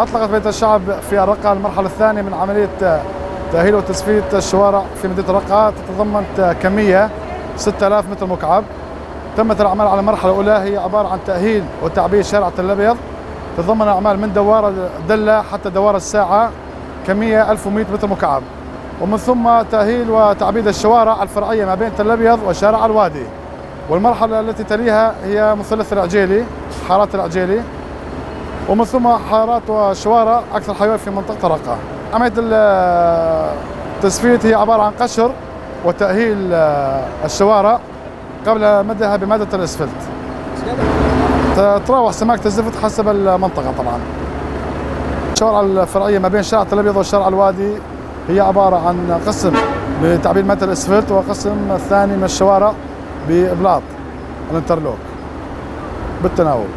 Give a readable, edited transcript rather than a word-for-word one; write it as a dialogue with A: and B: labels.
A: أطلقت بيت الشعب في الرقة المرحلة الثانية من عملية تأهيل وتصفية الشوارع في مدينة الرقة، تتضمن كمية 6000 متر مكعب. تمت الأعمال على المرحلة الأولى، هي عبارة عن تأهيل وتعبية شارع تل أبيض، تتضمن أعمال من دوار دلة حتى دوار الساعة، كمية 1100 متر مكعب. ومن ثم تأهيل وتعبيد الشوارع الفرعية ما بين تل أبيض وشارع الوادي. والمرحلة التي تليها هي مثلث العجيلي، حارات العجيلي، ومن ثم حارات وشوارع أكثر حيوية في منطقة الرقة. عملية التصفية هي عبارة عن قشر وتأهيل الشوارع قبل مدها بمادة الإسفلت. تتراوح سماكة الزفت حسب المنطقة طبعا. الشوارع الفرعية ما بين شارع تل أبيض وشارع الوادي هي عبارة عن قسم بتعبيد مادة الإسفلت، وقسم الثاني من الشوارع بإبلاط الانترلوك بالتناوب.